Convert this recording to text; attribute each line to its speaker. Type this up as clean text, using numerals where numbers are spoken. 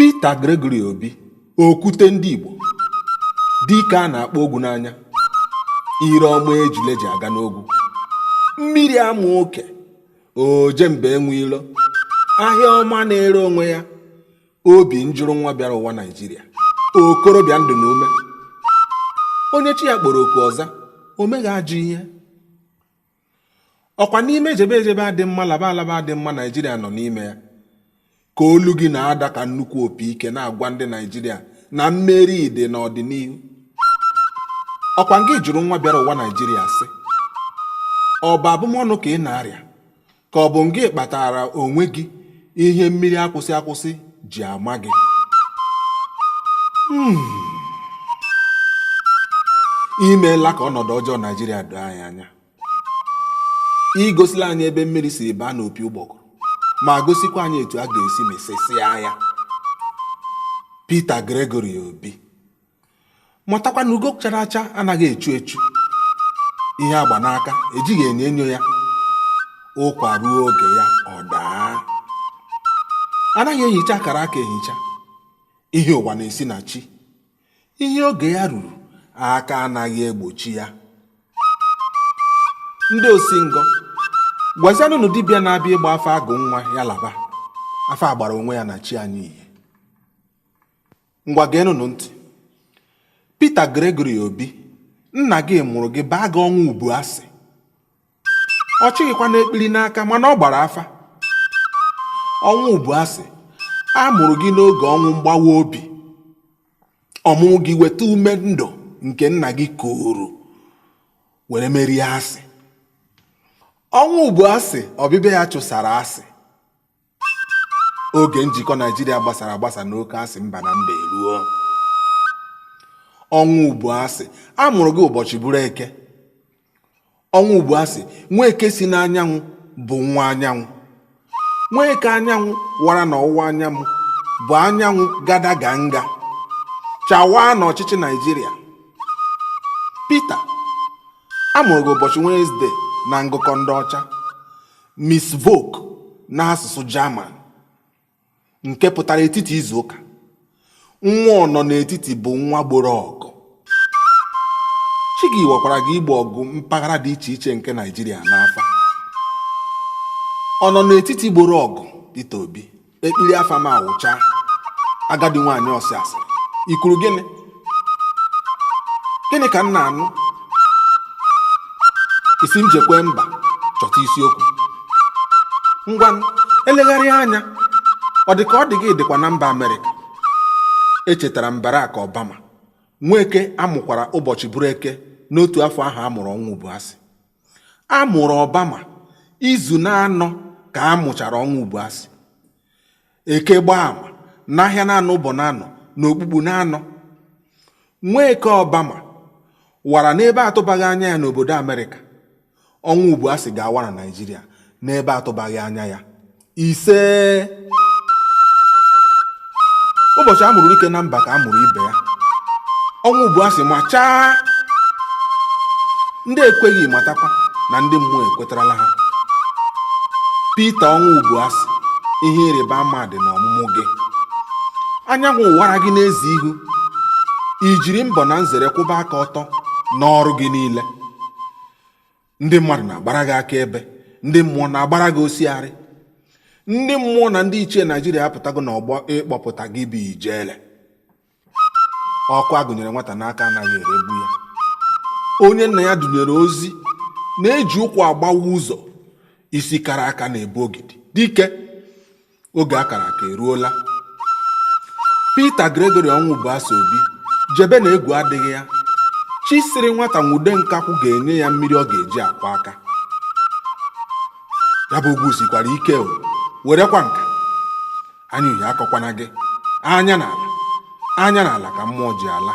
Speaker 1: Peter Gregory Obi, okwute ndị Igbo, dike a na-akpọ ogwu n'anya, ire ọma ejule ji aga n'ogwu, mmiri ama oke, oje mbe enwe ilo, ahịa ọma na-ere onwe ya, obi njụrụ nwa bịara ụwa Naịjirịa, okorobịa ndụ na ume, onye chi ya kpọrọ oku ọza, o meghị ajọ ihe. Ọkwa n'ime ejebe adị mma laba adị mma Naịjirịa nọ n'ime ya, ka olu gị na-ada ka nnukwu opi ike na-agwa ndị Naịjirịa na mmeri dị n'ọdịnihu. Ọkwa gị jụrụ nwa bịara ụwa Naịjirịa sị, ọ bụ abụmọnụ ka ị na-arịa ka ọ bụ gị kpatara onwe gị ihe mmiri akwụsị ji ama gị? Imeela ka ọnọdụ ọjọọ Naịjirịa doo anyị anya. Igosila anyị ebe mmiri siri baa n'opi ụgbọgụrụ, ma gosikwa anyị etu a ga-esi mesịsịa ya. Peter Gregory Obi, mụtakwa na ugo chara acha anaghị echu echu, ihe agba n'aka ejighị enyo ya, ụkwa ruo oge ya ọ daa. Anaghị ehicha akara aka ehicha, ihe ụwa na-esi na chi, ihe oge ya ruru aka anaghị egbochi ya. Ndị osi ngọ, gwazianụ dibịa na-abịa ịgba afọ agụ nwa ya laba, afọ agbara onwe ya na chi anyị ihe. Ngwa geenụ ntị. Peter Gregory Obi, nna gị mụrụ gị baa gị ọnwa ubu asị. Ọ chịghịkwa n'ekpiri n'aka mana ọ gbara afa. Ọnwa ubu asị, a mụrụ gị n'oge ọnwụ mgbawa obi. Ọmụmụ gị weta ume ndụ nke nna gị kuru were merie asị. Ọnwa ubu asị, ọbịbịa ya chụsara asị. Oge njikọ Naịjirịa gbasara agbasa n'oke asị mba na mba eruo. Ọnwa ubu asị, a mụrụ gị ụbọchị bụrụ eke. Ọnwa ubu asị, nwa eke si n'anyanwụ bụ nwa anyanwụ. Nwa eke anyanwụ wara n'ọwụwa anyanwụ bụ anyanwụ gadaga nga, chawaa n'ọchịchị Naịjirịa. Peter, a mụrụ gị ụbọchị Wenesde na ngụkọ ndị ọcha, Miss Vogue n'asụsụ German, nke pụtara etiti izu ụka. Nwa ọnọ n'etiti bụ nwa gboro ọgụ. Chi gị wekwara gị igbo ọgụ mpaghara dị iche iche nke Naịjirịa n'afọ. Ọnọ n'etiti gboro ọgụ Peter Obi, ekpiri afa ma awụcha, agadi nwaanyị ọsị asịrị. Ikwuru gịnị? Gịnị ka m na-anụ? Isi m jekwe mba chọta isiokwu. Ngwa elegharịa anya, ọ dị ka ọ dị gị dịkwa na mba Amerịka. Echetara m Barack Obama, Nweke amụkwara ụbọchị bụrụ eke n'otu afọ ahụ a mụrụ ọnwa ubu asị. A mụrụ Obama izu na-anọ ka a mụchara ọnwa ubu asị. Eke gbaa ama, n'ahịa na-anọ bụ na-anọ, n'okpukpu na-anọ. Nweke Obama wara n'ebe atụbaghị anya ya n'obodo Amerịka. Ọnwa ubu asị ga-awa na Naịjirịa n'ebe atụbaghị anya ya. Ise. Ụbọchị a mụrụ ike na mba ka a mụrụ ibe ya. Ọnwa ubu asị ma chaa. Ndị ekweghị matakwa na ndị mmụọ ekwetarala ha. Peter, ọnwa ubu asị, ihe ịrịba ama dị n'ọmụmụ gị. Anyanwụ wara gị n'ezi ihu. I jiri mbọ na nzere kwụba aka ọtọ n'ọrụ gị niile. Ndị mmadụ na-agbara gị akaebe, ndị mmụọ na-agbara gị osiarị. Ndị mmụọ na ndị ichie Naịjirịa apụtago n'ọgbọ ịkpọpụta gị bụ ijele. Ọkụ agụnyere nwata n'aka anaghị eregbu ya. Onye nna ya dunyere ozi na-eji ụkwụ agbawa ụzọ, isi kara aka na-ebu ogidi. Dike, oge akara aka eruola. Peter Gregory ọnwa ubu asị Obi, jebe na egwu adịghị ya. Chi sịrị nwata nwude nkakwụ ga-enye ya mmiri ọ ga-eji akwa aka. Ya bụ ugwu sikwara ike o, werekwa nka. Anya uhie akọkwana gị, anya n'ala ka mmụọ ji ala.